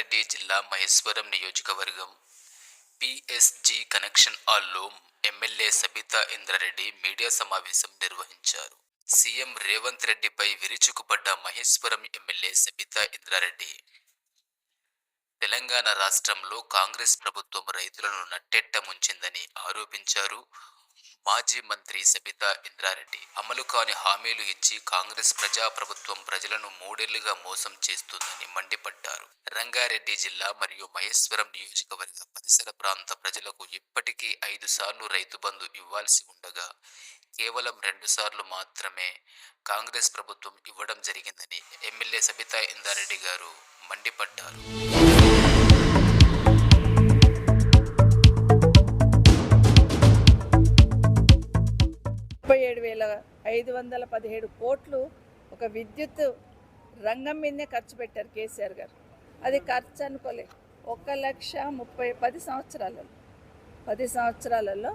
రంగారెడ్డి జిల్లా మహేశ్వరం నియోజకవర్గం PSG connection హాల్లో ఎమ్మెల్యే సబితా ఇంద్రారెడ్డి మీడియా సమావేశం నిర్వహించారు. సీఎం రేవంత్ రెడ్డిపై విరుచుకుపడ్డ మహేశ్వరం ఎమ్మెల్యే సబితా ఇంద్రారెడ్డి తెలంగాణ రాష్ట్రంలో కాంగ్రెస్ ప్రభుత్వం రైతులను నట్టెట్ట ముంచిందని ఆరోపించారు. మాజీ మంత్రి సబితా ఇంద్రారెడ్డి అమలు కాని హామీలు ఇచ్చి కాంగ్రెస్ ప్రజాప్రభుత్వం ప్రజలను మూడేళ్లుగా మోసం చేస్తుందని మండిపడ్డారు. రంగారెడ్డి జిల్లా మరియు మహేశ్వరం నియోజకవర్గ పరిసర ప్రాంత ప్రజలకు ఇప్పటికీ 5 సార్లు రైతు బంధు ఇవ్వాల్సి ఉండగా కేవలం 2 సార్లు మాత్రమే కాంగ్రెస్ ప్రభుత్వం ఇవ్వడం జరిగిందని ఎమ్మెల్యే సబితా ఇంద్రారెడ్డి గారు మండిపడ్డారు. 37,517 కోట్లు ఒక విద్యుత్ రంగం మీదనే ఖర్చు పెట్టారు కేసీఆర్ గారు. అది ఖర్చు అనుకోలే. 1,30,10 సంవత్సరాలలో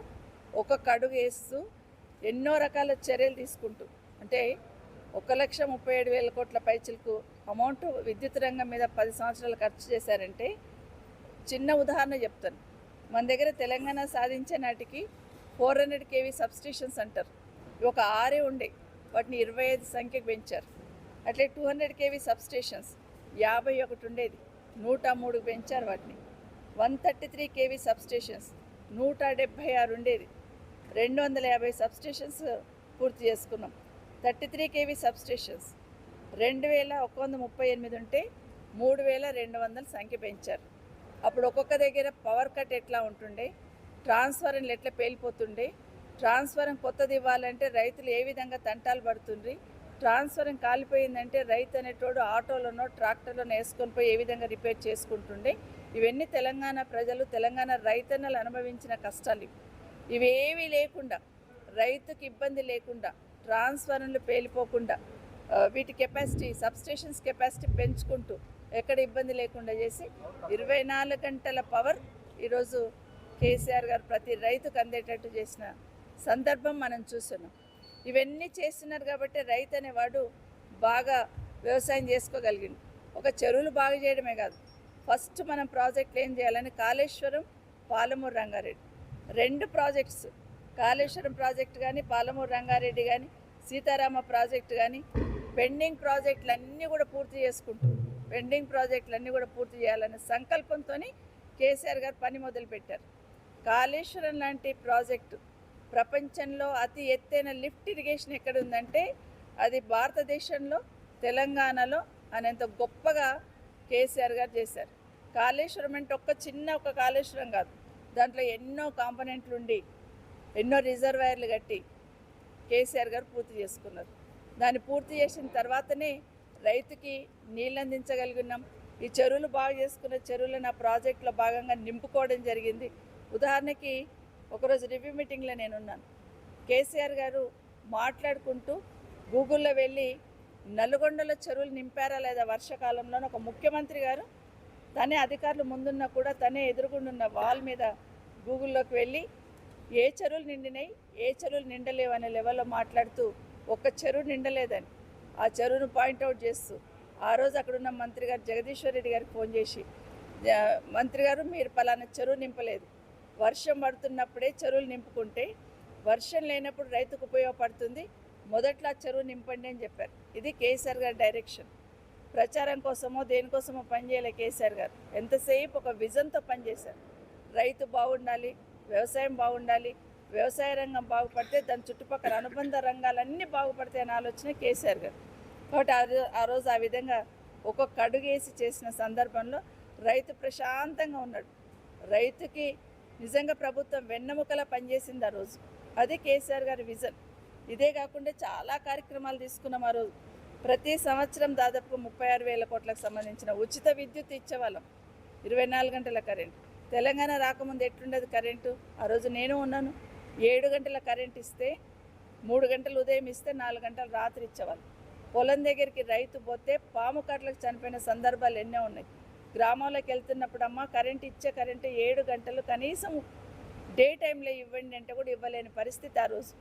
ఒక్కొక్క అడుగు వేస్తూ ఎన్నో రకాల చర్యలు తీసుకుంటూ, అంటే 1,37,000 కోట్ల పైచిలకు అమౌంట్ విద్యుత్ రంగం మీద 10 సంవత్సరాలు ఖర్చు చేశారంటే, చిన్న ఉదాహరణ చెప్తాను. మన దగ్గర తెలంగాణ సాధించే నాటికి 400 kV సబ్స్టేషన్స్ అంటారు. ఒక 6 ఉండే, వాటిని 25 సంఖ్యకు పెంచారు. అట్లే 200 kV సబ్స్టేషన్స్ 51 ఉండేది, 103 పెంచారు వాటిని. 133 kV సబ్స్టేషన్స్ 176 ఉండేది, 250 సబ్స్టేషన్స్ పూర్తి చేసుకున్నాం. 33 kV సబ్స్టేషన్స్ 2,138 ఉంటే 3,200 సంఖ్య పెంచారు. అప్పుడు ఒక్కొక్క దగ్గర పవర్ కట్ ఎట్లా ఉంటుండే, ట్రాన్స్ఫార్మర్లు ఎట్లా పేలిపోతుండే, ట్రాన్స్ఫార్మర్ కొత్తది ఇవ్వాలంటే రైతులు ఏ విధంగా తంటాలు పడుతుండ్రి, ట్రాన్స్ఫార్మర్ కాలిపోయిందంటే రైతు అనేటోడు ఆటోలోనో ట్రాక్టర్లోనో వేసుకొని పోయి ఏ విధంగా రిపేర్ చేసుకుంటుండే. ఇవన్నీ తెలంగాణ ప్రజలు, తెలంగాణ రైతన్నలు అనుభవించిన కష్టాలు. ఇవేవీ లేకుండా, రైతుకి ఇబ్బంది లేకుండా, ట్రాన్స్ఫార్మర్లు పేలిపోకుండా, వీటి కెపాసిటీ, సబ్స్టేషన్స్ కెపాసిటీ పెంచుకుంటూ ఎక్కడ ఇబ్బంది లేకుండా చేసి 24 గంటల పవర్ ఈరోజు కేసీఆర్ గారు ప్రతి రైతుకు అందేటట్టు చేసిన సందర్భం మనం చూస్తున్నాం. ఇవన్నీ చేస్తున్నారు కాబట్టి రైతు అనేవాడు బాగా వ్యవసాయం చేసుకోగలిగింది. ఒక చెరువులు బాగు చేయడమే కాదు, ఫస్ట్ మనం ప్రాజెక్టులు ఏం చేయాలని కాళేశ్వరం, పాలమూరు రంగారెడ్డి 2 ప్రాజెక్ట్స్, కాళేశ్వరం ప్రాజెక్టు కానీ, పాలమూరు రంగారెడ్డి కానీ, సీతారామ ప్రాజెక్టు కానీ, పెండింగ్ ప్రాజెక్టులన్నీ కూడా పూర్తి చేసుకుంటూ, పెండింగ్ ప్రాజెక్టులన్నీ కూడా పూర్తి చేయాలనే సంకల్పంతో కేసీఆర్ గారు పని మొదలుపెట్టారు. కాళేశ్వరం లాంటి ప్రాజెక్టు ప్రపంచంలో అతి ఎత్తైన లిఫ్ట్ ఇరిగేషన్ ఎక్కడ ఉందంటే అది భారతదేశంలో, తెలంగాణలో అనేంత గొప్పగా కేసీఆర్ గారు చేశారు. కాళేశ్వరం అంటే ఒక కాళేశ్వరం కాదు, దాంట్లో ఎన్నో కాంపనెంట్లు ఉండి ఎన్నో రిజర్వాయర్లు కట్టి కేసీఆర్ గారు పూర్తి చేసుకున్నారు. దాన్ని పూర్తి చేసిన తర్వాతనే రైతుకి నీళ్ళు అందించగలిగినాం. ఈ చెరువులు బాగు చేసుకున్న చెరువులను ఆ ప్రాజెక్టులో భాగంగా నింపుకోవడం జరిగింది. ఉదాహరణకి ఒకరోజు రివ్యూ మీటింగ్లో నేనున్నాను. కేసీఆర్ గారు మాట్లాడుకుంటూ గూగుల్లో వెళ్ళి నల్గొండలో చెరువులు నింపారా లేదా వర్షాకాలంలో ఒక ముఖ్యమంత్రి గారు తనే అధికారులు ముందున్నా కూడా తనే ఎదురుగుండున్న వాల్ మీద గూగుల్లోకి వెళ్ళి ఏ చెరువులు నిండినాయి, ఏ చెరువులు నిండలేవు అనే లెవెల్లో మాట్లాడుతూ ఒక్క చెరువు నిండలేదని ఆ చెరువును పాయింట్అవుట్ చేస్తూ ఆ రోజు అక్కడున్న మంత్రి గారు జగదీశ్వర్ రెడ్డి గారికి ఫోన్ చేసి, మంత్రి గారు మీరు పలానా చెరువు నింపలేదు, వర్షం పడుతున్నప్పుడే చెరువులు నింపుకుంటే వర్షం లేనప్పుడు రైతుకు ఉపయోగపడుతుంది, మొదట్లో ఆ చెరువు నింపండి అని చెప్పారు. ఇది కేసీఆర్ గారి డైరెక్షన్. ప్రచారం కోసమో దేనికోసమో పనిచేయలే కేసీఆర్ గారు, ఎంతసేపు ఒక విజన్తో పనిచేశారు. రైతు బాగుండాలి, వ్యవసాయం బాగుండాలి, వ్యవసాయ రంగం బాగుపడితే దాని చుట్టుపక్కల అనుబంధ రంగాలన్నీ బాగుపడతాయి అనే ఆలోచన కేసీఆర్ గారు. కాబట్టి ఆ రోజు ఆ విధంగా ఒక్కొక్క అడుగేసి చేసిన సందర్భంలో రైతు ప్రశాంతంగా ఉన్నాడు. రైతుకి నిజంగా ప్రభుత్వం వెన్నెముకలా పనిచేసింది ఆ రోజు. అది కేసీఆర్ గారి విజన్. ఇదే కాకుండా చాలా కార్యక్రమాలు తీసుకున్నాం ఆ రోజు. ప్రతి సంవత్సరం దాదాపుగా 36,000 కోట్లకు సంబంధించిన ఉచిత విద్యుత్ ఇచ్చేవాళ్ళం, 24 గంటల కరెంట్. తెలంగాణ రాకముందు ఎట్లుండేది కరెంటు? ఆ రోజు నేను ఉన్నాను. 7 గంటల కరెంట్ ఇస్తే 3 గంటలు ఉదయం ఇస్తే 4 గంటలు రాత్రి ఇచ్చేవాళ్ళు. పొలం దగ్గరికి రైతు పోతే పాము కాట్లకు చనిపోయిన సందర్భాలు ఎన్నో ఉన్నాయి. గ్రామాల్లోకి వెళ్తున్నప్పుడు అమ్మ కరెంట్ 7 గంటలు కనీసం డే టైంలో ఇవ్వండి అంటే కూడా ఇవ్వలేని పరిస్థితి ఆ రోజు.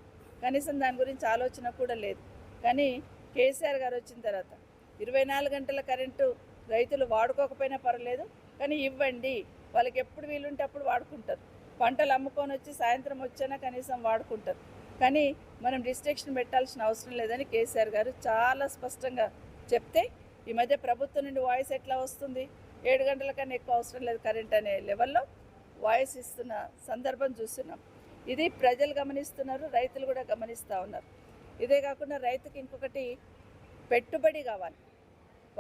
కనీసం దాని గురించి ఆలోచన కూడా లేదు. కానీ కేసీఆర్ గారు వచ్చిన తర్వాత 24 గంటల కరెంటు రైతులు వాడుకోకపోయినా పర్వాలేదు, కానీ ఇవ్వండి. వాళ్ళకి ఎప్పుడు వీలుంటే అప్పుడు వాడుకుంటారు. పంటలు అమ్ముకొని వచ్చి సాయంత్రం వచ్చినా కనీసం వాడుకుంటారు. కానీ మనం రిస్ట్రిక్షన్ పెట్టాల్సిన అవసరం లేదని కేసీఆర్ గారు చాలా స్పష్టంగా చెప్తే, ఈ మధ్య ప్రభుత్వం నుండి వాయిస్ ఎట్లా వస్తుంది, 7 గంటల కన్నా ఎక్కువ అవసరం లేదు కరెంట్ అనే లెవెల్లో వాయిస్ ఇస్తున్న సందర్భం చూస్తున్నాం. ఇది ప్రజలు గమనిస్తున్నారు, రైతులు కూడా గమనిస్తూ ఉన్నారు. ఇదే కాకుండా రైతుకి ఇంకొకటి పెట్టుబడి కావాలి.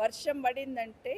వర్షం పడిందంటే